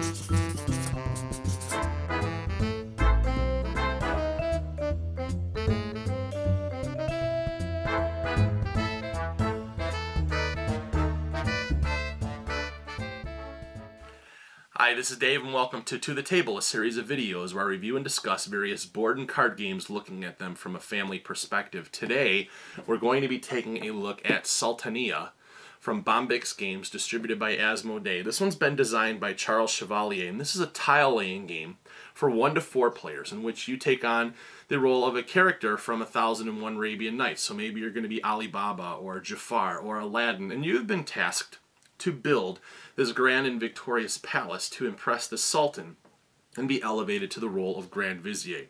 Hi, this is Dave and welcome to the Table, a series of videos where I review and discuss various board and card games, looking at them from a family perspective. Today, we're going to be taking a look at Sultaniya from Bombix Games, distributed by Asmodee. This one's been designed by Charles Chevalier, and this is a tile-laying game for 1 to 4 players in which you take on the role of a character from 1001 Arabian Nights. So maybe you're going to be Alibaba or Jafar or Aladdin, and you've been tasked to build this grand and victorious palace to impress the Sultan and be elevated to the role of Grand Vizier.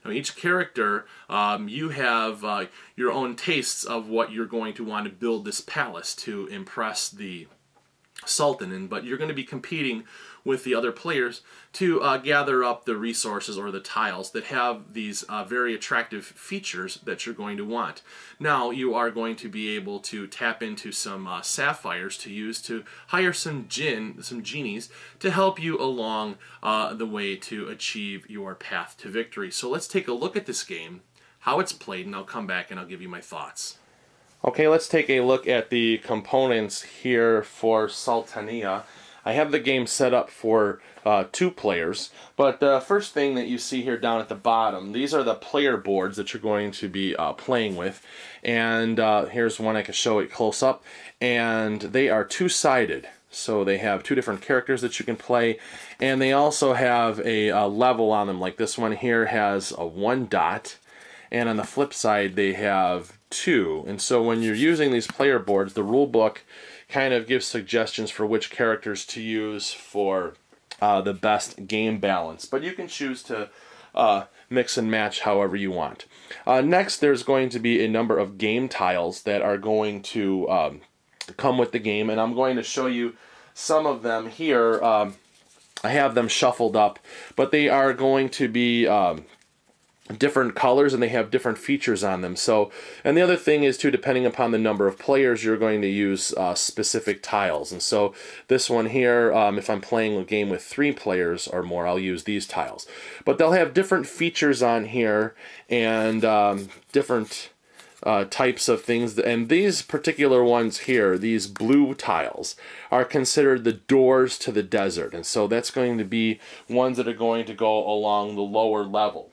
Now, each character, you have your own tastes of what you're going to want to build this palace to impress the Sultan, but you're going to be competing with the other players to gather up the resources or the tiles that have these very attractive features that you're going to want. Now you are going to be able to tap into some sapphires to use to hire some genies to help you along the way to achieve your path to victory. So let's take a look at this game, how it's played, and I'll come back and I'll give you my thoughts. Okay, let's take a look at the components here for Sultaniya. I have the game set up for 2 players, but the first thing that you see here down at the bottom, these are the player boards that you're going to be playing with. And here's one I can show it close up, and they are 2-sided. So they have 2 different characters that you can play, and they also have a level on them. Like this one here has a 1 dot, and on the flip side they have 2. And so when you're using these player boards, the rule book kind of gives suggestions for which characters to use for the best game balance. But you can choose to mix and match however you want. Next, there's going to be a number of game tiles that are going to come with the game, and I'm going to show you some of them here. I have them shuffled up, but they are going to be different colors, and they have different features on them. So, and the other thing is too, depending upon the number of players, you're going to use specific tiles. And so this one here, if I'm playing a game with 3 players or more, I'll use these tiles. But they'll have different features on here and different types of things. And these particular ones here, these blue tiles, are considered the doors to the desert. And so that's going to be ones that are going to go along the lower level.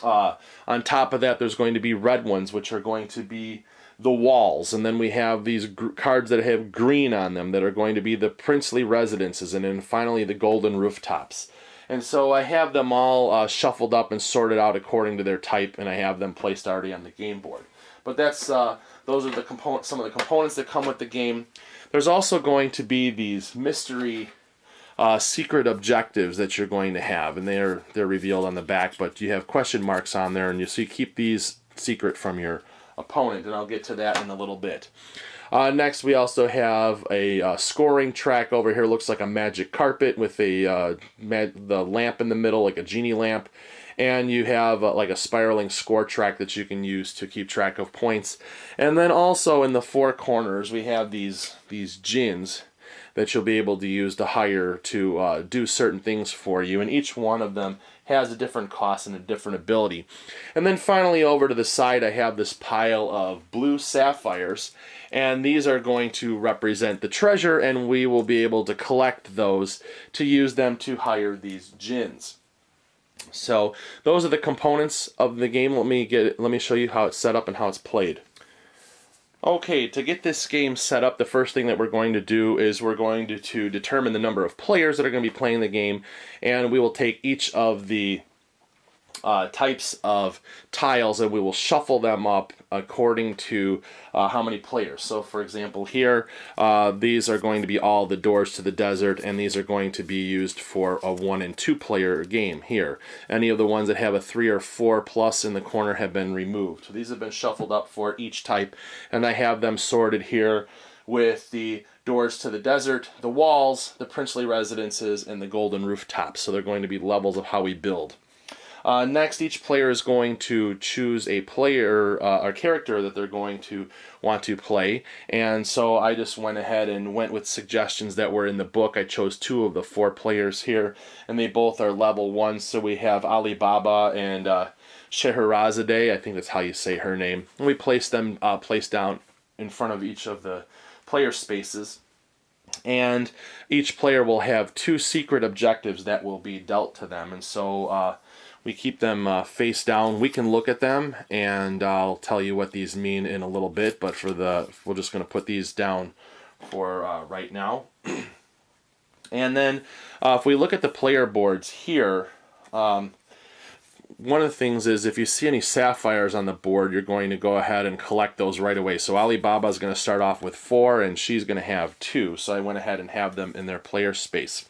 On top of that, there's going to be red ones, which are going to be the walls, and then we have these cards that have green on them that are going to be the princely residences, and then finally the golden rooftops. And so I have them all shuffled up and sorted out according to their type, and I have them placed already on the game board. But that's those are the some of the components that come with the game. There's also going to be these mystery secret objectives that you're going to have, and they're revealed on the back, but you have question marks on there, and you keep these secret from your opponent, and I'll get to that in a little bit. Next, we also have a scoring track over here. Looks like a magic carpet with the lamp in the middle, like a genie lamp, and you have like a spiraling score track that you can use to keep track of points. And then also in the 4 corners, we have these jinns that you'll be able to use to hire to do certain things for you, and each one of them has a different cost and a different ability. And then finally, over to the side, I have this pile of blue sapphires, and these are going to represent the treasure, and we will be able to collect those to use them to hire these jinns. So those are the components of the game. Let me show you how it's set up and how it's played. Okay, to get this game set up, the first thing that we're going to do is we're going to determine the number of players that are going to be playing the game, and we will take each of the types of tiles and we will shuffle them up according to how many players. So for example here, these are going to be all the doors to the desert, and these are going to be used for a 1- and 2-player game here. Any of the ones that have a 3 or 4 plus in the corner have been removed. So these have been shuffled up for each type, and I have them sorted here with the doors to the desert, the walls, the princely residences, and the golden rooftops. So they're going to be levels of how we build. Next, each player is going to choose a player, a character that they're going to want to play. And so I just went ahead and went with suggestions that were in the book. I chose 2 of the 4 players here, and they both are level 1. So we have Alibaba and Scheherazade, I think that's how you say her name. And we placed them placed down in front of each of the player spaces. And each player will have 2 secret objectives that will be dealt to them. And so we keep them face down. We can look at them, and I'll tell you what these mean in a little bit. But we're just going to put these down for right now. And then if we look at the player boards here, one of the things is if you see any sapphires on the board, you're going to go ahead and collect those right away. So Alibaba is going to start off with 4, and she's going to have 2. So I went ahead and have them in their player space.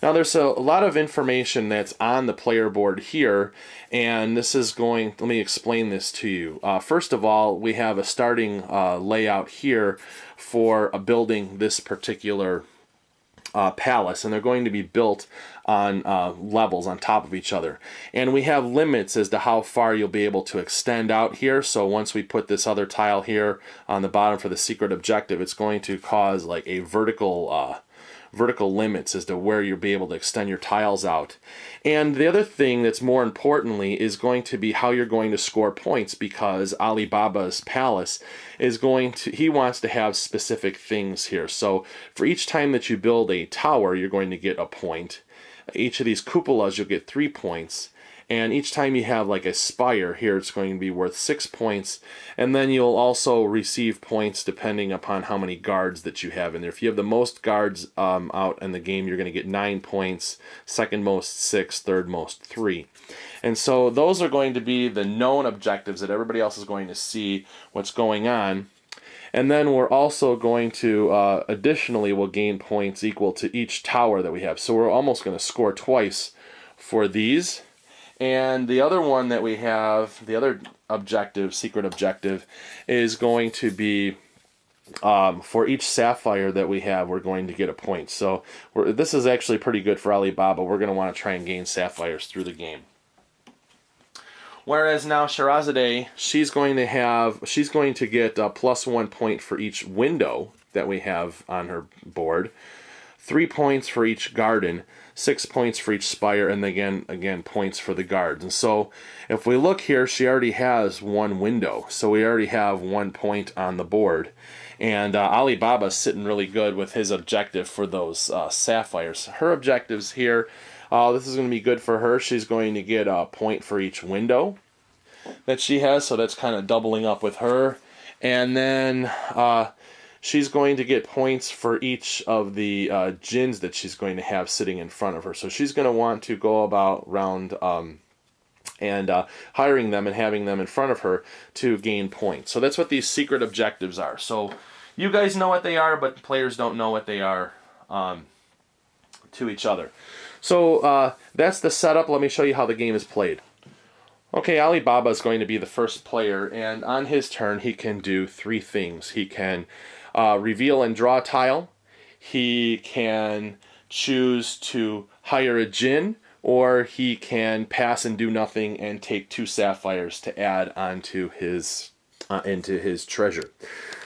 Now there's a lot of information that's on the player board here, and this is let me explain this to you. First of all, we have a starting layout here for building this particular palace, and they're going to be built on levels on top of each other. And we have limits as to how far you'll be able to extend out here. So once we put this other tile here on the bottom for the secret objective, it's going to cause like a vertical limits as to where you'll be able to extend your tiles out. And the other thing that's more importantly is going to be how you're going to score points, because Alibaba's palace is he wants to have specific things here. So for each time that you build a tower, you're going to get a point. Each of these cupolas, you'll get 3 points. And each time you have like a spire here, it's going to be worth 6 points. And then you'll also receive points depending upon how many guards that you have in there. If you have the most guards out in the game, you're going to get 9 points. Second most, 6. Third most, 3. And so those are going to be the known objectives that everybody else is going to see what's going on. And then we're also going to, additionally, we'll gain points equal to each tower that we have. So we're almost going to score twice for these. And the other one that we have, the other objective, secret objective, is going to be for each sapphire that we have, we're going to get a point. So this is actually pretty good for Alibaba. We're going to want to try and gain sapphires through the game. Whereas now Scheherazade, she's going to get a +1 point for each window that we have on her board, 3 points for each garden, 6 points for each spire, and again points for the guards. And so if we look here, she already has 1 window, so we already have 1 point on the board. And Alibaba's sitting really good with his objective for those sapphires. Her objectives here, this is going to be good for her. She's going to get a point for each window that she has, so that's kind of doubling up with her. And then she's going to get points for each of the jinns that she's going to have sitting in front of her. So she's going to want to go about round and hiring them and having them in front of her to gain points. So that's what these secret objectives are. So you guys know what they are, but players don't know what they are to each other. So that's the setup. Let me show you how the game is played. Okay, Alibaba is going to be the first player, and on his turn he can do 3 things. He can reveal and draw a tile, he can choose to hire a jinn, or he can pass and do nothing and take 2 sapphires to add onto his into his treasure.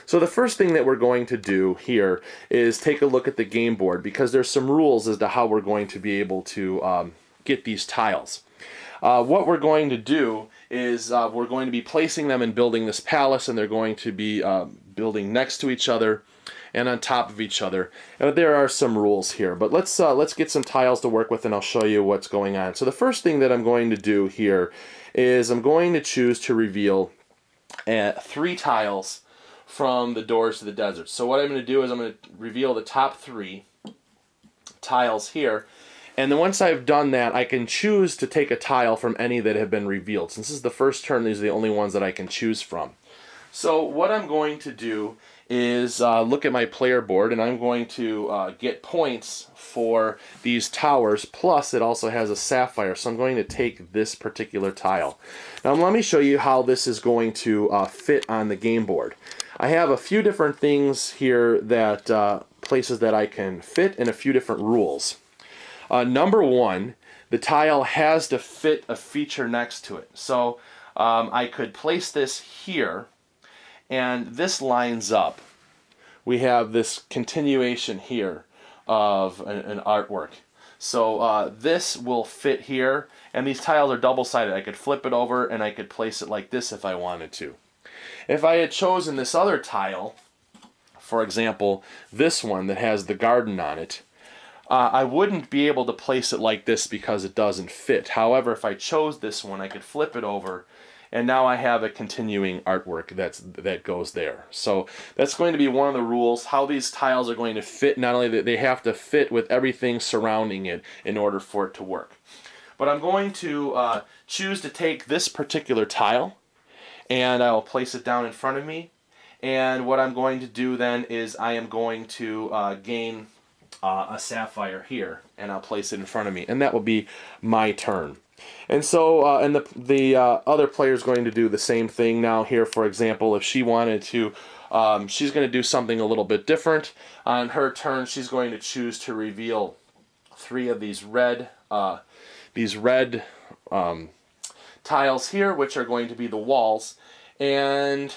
So the first thing that we're going to do here is take a look at the game board, because there's some rules as to how we're going to be able to get these tiles. What we're going to do is we're going to be placing them and building this palace, and they're going to be building next to each other and on top of each other. And there are some rules here, but let's get some tiles to work with, and I'll show you what's going on. So the first thing that I'm going to do here is I'm going to choose to reveal 3 tiles from the doors to the desert. So what I'm going to do is I'm going to reveal the top 3 tiles here. And then once I've done that, I can choose to take a tile from any that have been revealed. Since this is the first turn, these are the only ones that I can choose from. So what I'm going to do is look at my player board, and I'm going to get points for these towers, plus it also has a sapphire, so I'm going to take this particular tile. Now let me show you how this is going to fit on the game board. I have a few different things here, that places that I can fit, and a few different rules. Number 1, the tile has to fit a feature next to it. So I could place this here, and this lines up. We have this continuation here of an artwork. So this will fit here, and these tiles are double-sided. I could flip it over and I could place it like this if I wanted to. If I had chosen this other tile, for example, this one that has the garden on it, I wouldn't be able to place it like this because it doesn't fit. However, if I chose this one, I could flip it over, and now I have a continuing artwork that goes there. So that's going to be one of the rules, how these tiles are going to fit. Not only that, they have to fit with everything surrounding it in order for it to work. But I'm going to choose to take this particular tile, and I will place it down in front of me. And what I'm going to do then is I am going to gain a sapphire here, and I'll place it in front of me, and that will be my turn. And so, and the other player is going to do the same thing now here. For example, if she wanted to, she's going to do something a little bit different. On her turn, she's going to choose to reveal 3 of these red tiles here, which are going to be the walls. And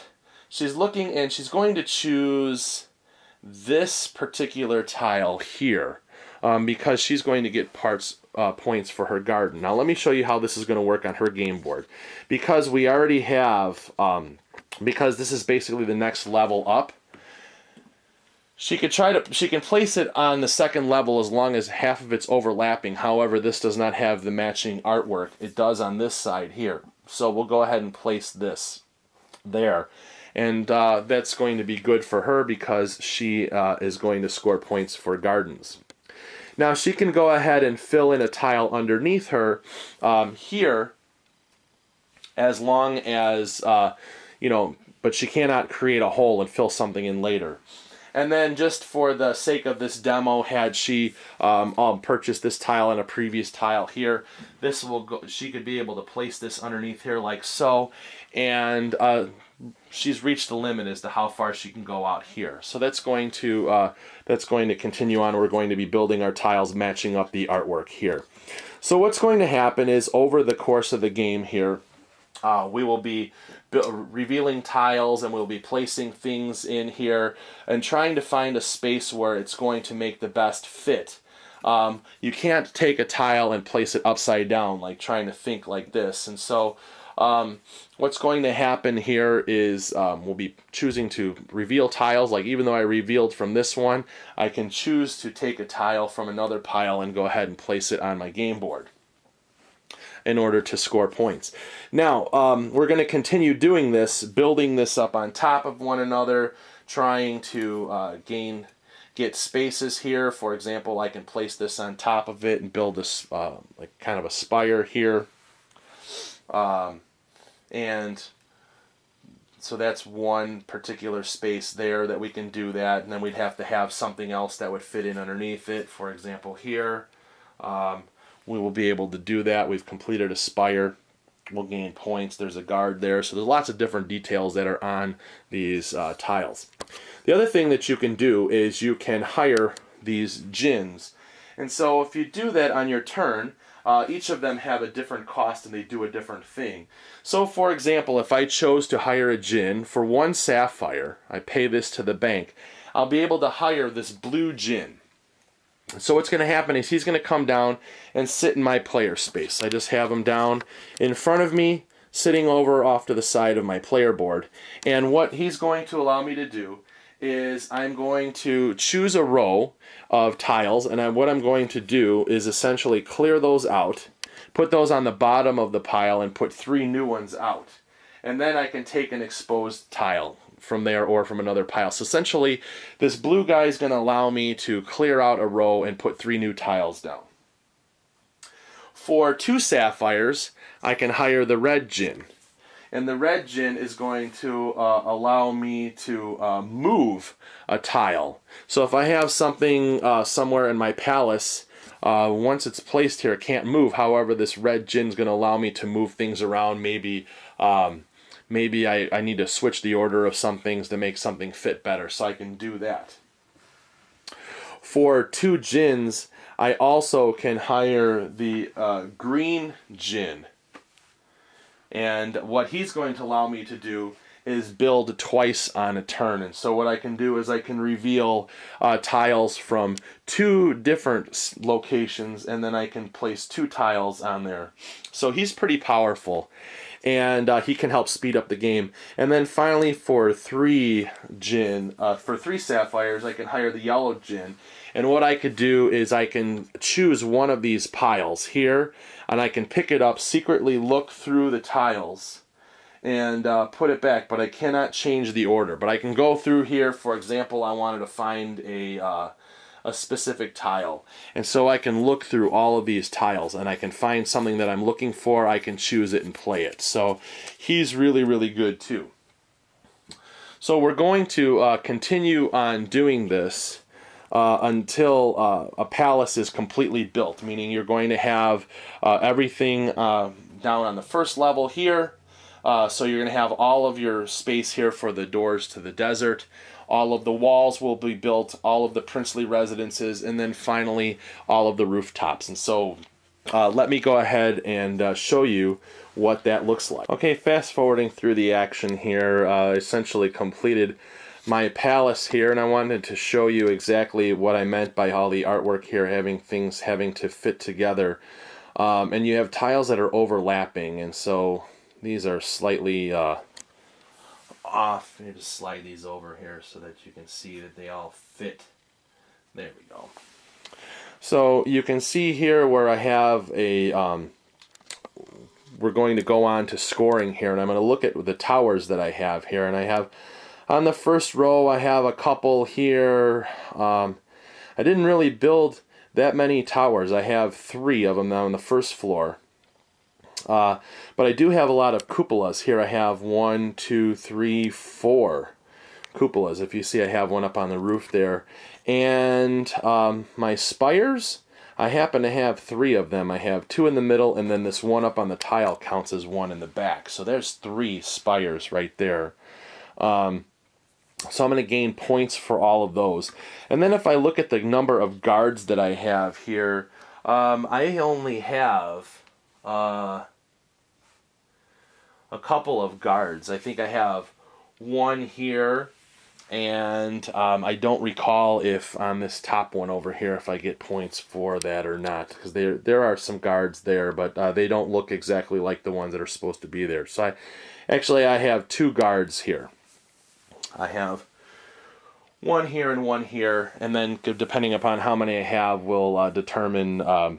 she's looking, and she's going to choose this particular tile here because she's going to get points for her garden. Now let me show you how this is going to work on her game board. Because we already have, because this is basically the next level up, she can place it on the second level as long as half of it's overlapping. However, this does not have the matching artwork. It does on this side here. So we'll go ahead and place this there. And that's going to be good for her because she is going to score points for gardens. Now she can go ahead and fill in a tile underneath her here, as long as, you know, but she cannot create a hole and fill something in later. And then just for the sake of this demo, had she purchased this tile and a previous tile here, this will go, she could be able to place this underneath here like so, and she's reached the limit as to how far she can go out here. So that's going to continue on. We're going to be building our tiles matching up the artwork here. So what's going to happen is over the course of the game here, we will be revealing tiles, and we'll be placing things in here and trying to find a space where it's going to make the best fit. You can't take a tile and place it upside down, like trying to think like this. And so what's going to happen here is we'll be choosing to reveal tiles. Like even though I revealed from this one, I can choose to take a tile from another pile and go ahead and place it on my game board in order to score points. Now, we're going to continue doing this, building this up on top of one another, trying to get spaces here. For example, I can place this on top of it and build this like kind of a spire here. And so that's one particular space there that we can do that, and then we'd have to have something else that would fit in underneath it. For example, here. We will be able to do that. We've completed a spire. We'll gain points. There's a guard there. So there's lots of different details that are on these tiles. The other thing that you can do is you can hire these djinns. And so if you do that on your turn, each of them have a different cost and they do a different thing. So for example, if I chose to hire a djinn for 1 sapphire, I pay this to the bank, I'll be able to hire this blue djinn. So what's going to happen is he's going to come down and sit in my player space. I just have him down in front of me, sitting over off to the side of my player board. And what he's going to allow me to do is I'm going to choose a row of tiles, and what I'm going to do is essentially clear those out, put those on the bottom of the pile, and put 3 new ones out. And then I can take an exposed tile from there or from another pile. So essentially, this blue guy is going to allow me to clear out a row and put 3 new tiles down. For 2 sapphires, I can hire the red djinn. And the red djinn is going to allow me to move a tile. So if I have something somewhere in my palace, once it's placed here, it can't move. However, this red djinn is going to allow me to move things around. Maybe I need to switch the order of some things to make something fit better, so I can do that. For 2 djinns, I also can hire the green djinn. And what he's going to allow me to do is build twice on a turn. And so what I can do is I can reveal tiles from 2 different locations, and then I can place 2 tiles on there. So he's pretty powerful, and he can help speed up the game. And then finally, for 3 djinn, for 3 sapphires, I can hire the yellow djinn. And what I could do is I can choose one of these piles here, and I can pick it up, secretly look through the tiles, and put it back, but I cannot change the order. But I can go through here. For example, I wanted to find a specific tile, and so I can look through all of these tiles, and I can find something that I'm looking for. I can choose it and play it. So he's really, really good too. So we're going to continue on doing this until a palace is completely built, meaning you're going to have everything down on the first level here. So you're going to have all of your space here for the doors to the desert. All of the walls will be built, all of the princely residences, and then finally all of the rooftops. And so let me go ahead and show you what that looks like. Okay, fast forwarding through the action here, essentially completed my palace here, and I wanted to show you exactly what I meant by all the artwork here, having things having to fit together. And you have tiles that are overlapping, and so these are slightly off. Let me just slide these over here so that you can see that they all fit. There we go. So you can see here where I have a, we're going to go on to scoring here, and I'm going to look at the towers that I have here, and I have, on the first row, I have a couple here. I didn't really build that many towers. I have 3 of them now on the first floor. But I do have a lot of cupolas. Here I have 1, 2, 3, 4 cupolas. If you see, I have one up on the roof there. And my spires, I happen to have 3 of them. I have 2 in the middle, and then this one up on the tile counts as 1 in the back. So there's 3 spires right there. So I'm going to gain points for all of those. And then if I look at the number of guards that I have here, I only have a couple of guards. I think I have 1 here, and I don't recall if on this top one over here if I get points for that or not, because there are some guards there, but they don't look exactly like the ones that are supposed to be there. So I have 2 guards here. I have 1 here and 1 here, and then depending upon how many I have will determine how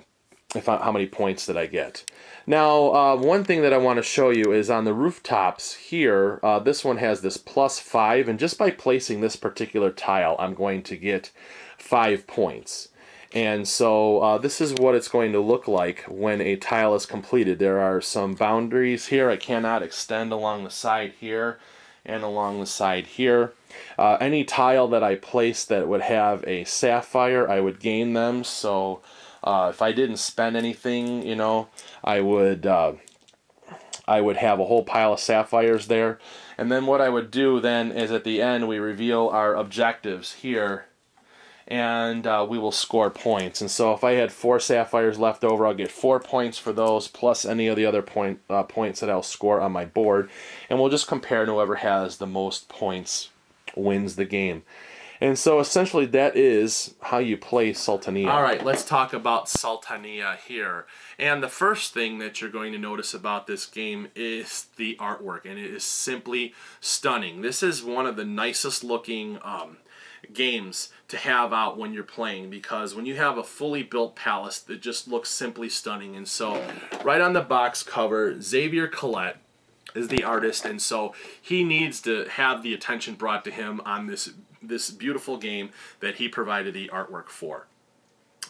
many points that I get. Now, one thing that I want to show you is on the rooftops here, this one has this +5, and just by placing this particular tile, I'm going to get 5 points. And so this is what it's going to look like when a tile is completed. There are some boundaries here. I cannot extend along the side here and along the side here. Any tile that I place that would have a sapphire, I would gain them. So if I didn't spend anything, you know, I would have a whole pile of sapphires there. And then what I would do then is at the end we reveal our objectives here, and we will score points. And so if I had 4 sapphires left over, I'll get 4 points for those, plus any of the other points that I'll score on my board. And we'll just compare, and whoever has the most points wins the game. And so essentially that is how you play Sultaniya. Alright, let's talk about Sultaniya here. And the first thing that you're going to notice about this game is the artwork, and it is simply stunning. This is one of the nicest looking games to have out when you're playing, because when you have a fully built palace that just looks simply stunning. And so right on the box cover, Xavier Collette is the artist, and so he needs to have the attention brought to him on this beautiful game that he provided the artwork for.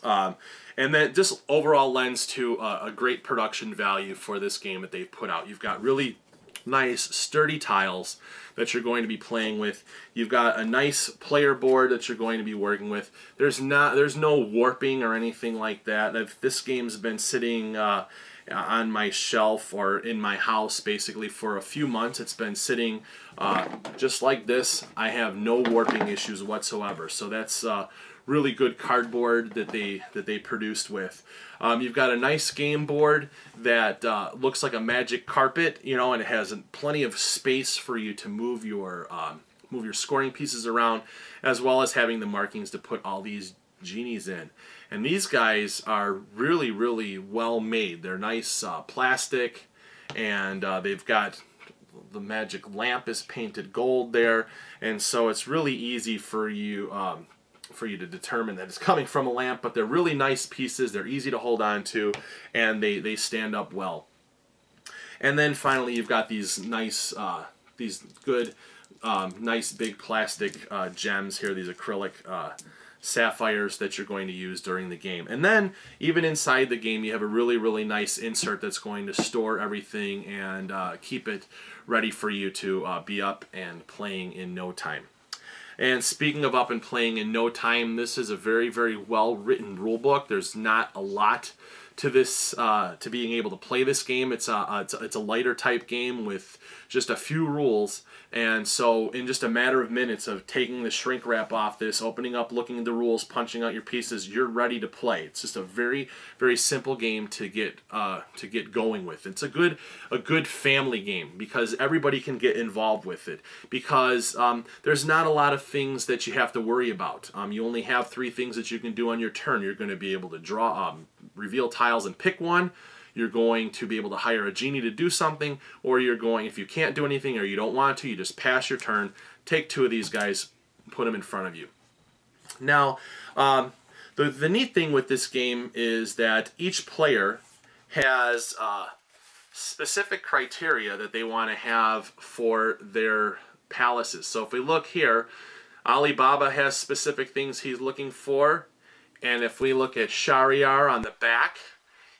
And that just overall lends to a great production value for this game that they've put out. You've got really nice sturdy tiles that you're going to be playing with. You've got a nice player board that you're going to be working with. There's no warping or anything like that. If this game's been sitting on my shelf or in my house basically for a few months, it's been sitting just like this. I have no warping issues whatsoever, so that's really good cardboard that they produced with. You've got a nice game board that looks like a magic carpet, you know, and it has plenty of space for you to move your scoring pieces around, as well as having the markings to put all these genies in. And these guys are really, really well made. They're nice plastic, and they've got the magic lamp is painted gold there, and so it's really easy for you to determine that it's coming from a lamp. But they're really nice pieces. They're easy to hold on to, and they stand up well. And then finally, you've got these nice, these good, nice big plastic gems here. These acrylic sapphires that you're going to use during the game. And then even inside the game, you have a really, really nice insert that's going to store everything and keep it ready for you to be up and playing in no time. And speaking of up and playing in no time, this is a very, very well written rule book. There's not a lot to this, to being able to play this game. It's a lighter type game with just a few rules, and so in just a matter of minutes of taking the shrink wrap off this, opening up, looking at the rules, punching out your pieces, you're ready to play. It's just a very, very simple game to get going with. It's a good family game because everybody can get involved with it, because there's not a lot of things that you have to worry about. You only have 3 things that you can do on your turn. You're going to be able to draw, reveal tiles and pick one. You're going to be able to hire a genie to do something, or you're going, if you can't do anything or you don't want to, you just pass your turn, take 2 of these guys, put them in front of you. Now, the neat thing with this game is that each player has specific criteria that they want to have for their palaces. So if we look here, Alibaba has specific things he's looking for, and if we look at Shahryar on the back,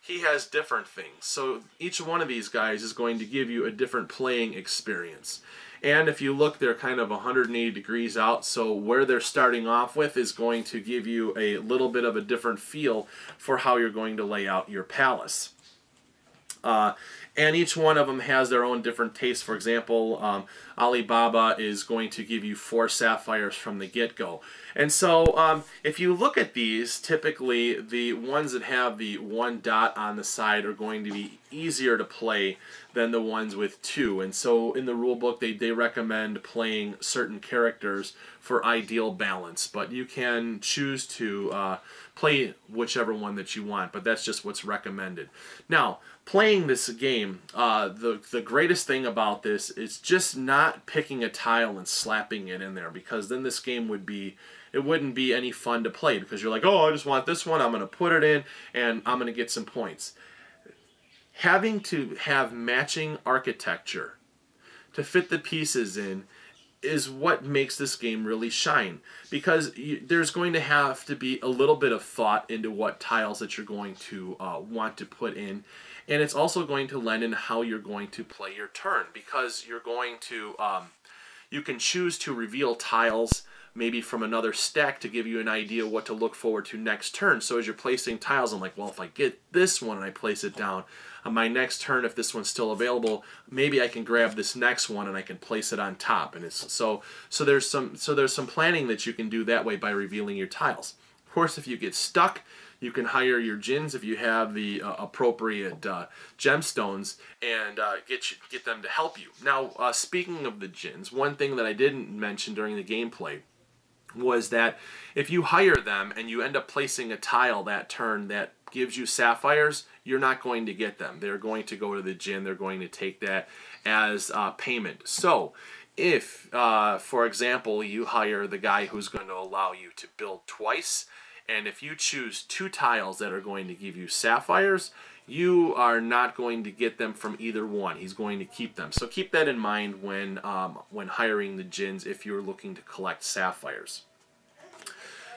he has different things. So each one of these guys is going to give you a different playing experience. And if you look, they're kind of 180 degrees out, so where they're starting off with is going to give you a little bit of a different feel for how you're going to lay out your palace. And each one of them has their own different tastes. For example, Alibaba is going to give you 4 sapphires from the get-go. And so if you look at these, typically the ones that have the 1 dot on the side are going to be easier to play than the ones with 2. And so in the rule book, they recommend playing certain characters for ideal balance. But you can choose to play whichever one that you want, but that's just what's recommended. Now, playing this game, the greatest thing about this is just not picking a tile and slapping it in there, because then this game wouldn't be any fun to play, because you're like, oh, I just want this one, I'm going to put it in, and I'm going to get some points. Having to have matching architecture to fit the pieces in is what makes this game really shine, because there's going to have to be a little bit of thought into what tiles that you're going to want to put in, and it's also going to lend in how you're going to play your turn, because you're going to you can choose to reveal tiles maybe from another stack to give you an idea what to look forward to next turn. So as you're placing tiles, I'm like, well, if I get this one and I place it down, on my next turn, if this one's still available, maybe I can grab this next one and I can place it on top. And it's so there's some planning that you can do that way by revealing your tiles. Of course, if you get stuck, you can hire your djinns if you have the appropriate gemstones, and get them to help you. Now, speaking of the djinns, one thing that I didn't mention during the gameplay was that if you hire them and you end up placing a tile that turn that gives you sapphires, you're not going to get them. They're going to go to the djinn. They're going to take that as payment. So if, for example, you hire the guy who's going to allow you to build twice, and if you choose 2 tiles that are going to give you sapphires, you are not going to get them from either one. He's going to keep them. So keep that in mind when hiring the djinns if you're looking to collect sapphires.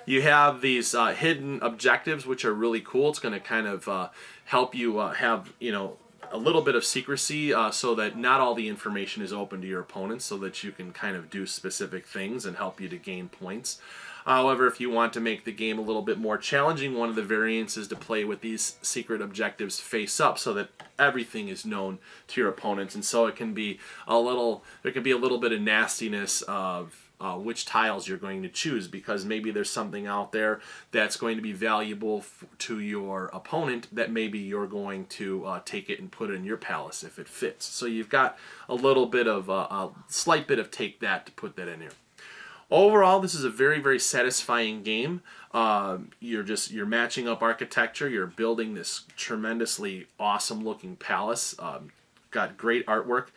You have these hidden objectives, which are really cool. It's going to kind of help you have, a little bit of secrecy so that not all the information is open to your opponents, so that you can kind of do specific things and help you to gain points. However, if you want to make the game a little bit more challenging, one of the variants is to play with these secret objectives face up, so that everything is known to your opponents, and so it can be there can be a little bit of nastiness of which tiles you're going to choose, because maybe there's something out there that's going to be valuable to your opponent that maybe you're going to take it and put it in your palace if it fits. So you've got a little bit of a slight bit of take that to put that in here. Overall, this is a very, very satisfying game. You're matching up architecture. You're building this tremendously awesome looking palace. Got great artwork.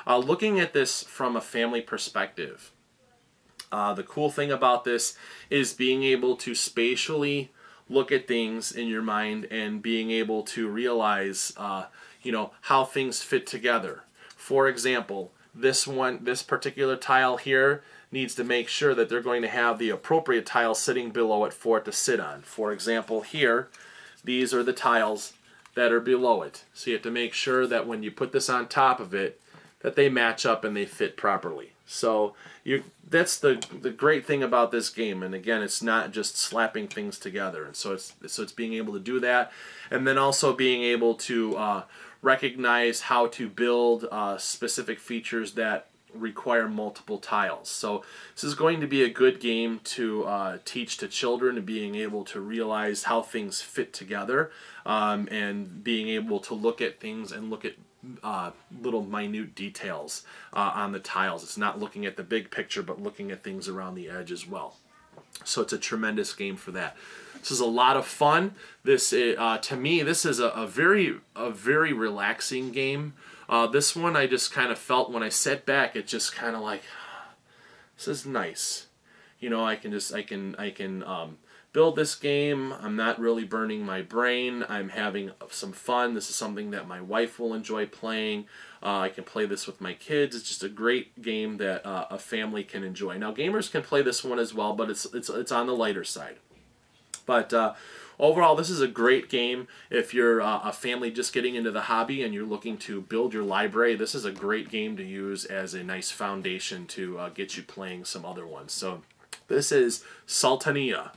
Looking at this from a family perspective, the cool thing about this is being able to spatially look at things in your mind and being able to realize, how things fit together. For example, this particular tile here needs to make sure that they're going to have the appropriate tile sitting below it for it to sit on. For example, here, these are the tiles that are below it. So you have to make sure that when you put this on top of it, that they match up and they fit properly. So that's the great thing about this game. And again, it's not just slapping things together. And so it's being able to do that, and then also being able to recognize how to build specific features that require multiple tiles. So this is going to be a good game to teach to children, and being able to realize how things fit together, and being able to look at things and look at little minute details on the tiles. It's not looking at the big picture, but looking at things around the edge as well. So it's a tremendous game for that. This is a lot of fun. This, to me, this is a very relaxing game. This one I just kind of felt when I sat back, it just kind of like, this is nice. I can build this game. I'm not really burning my brain. I'm having some fun. This is something that my wife will enjoy playing. I can play this with my kids. It's just a great game that a family can enjoy. Now, gamers can play this one as well, but it's on the lighter side. But overall, this is a great game. If you're a family just getting into the hobby and you're looking to build your library, this is a great game to use as a nice foundation to get you playing some other ones. So this is Sultaniya.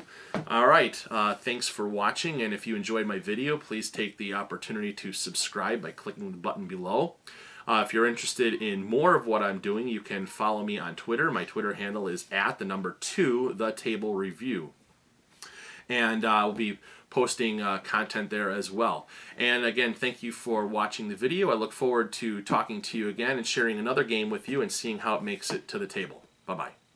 All right, thanks for watching, and if you enjoyed my video, please take the opportunity to subscribe by clicking the button below. If you're interested in more of what I'm doing, you can follow me on Twitter. My Twitter handle is @2TheTableReview. And I'll be posting content there as well. And again, thank you for watching the video. I look forward to talking to you again and sharing another game with you and seeing how it makes it to the table. Bye-bye.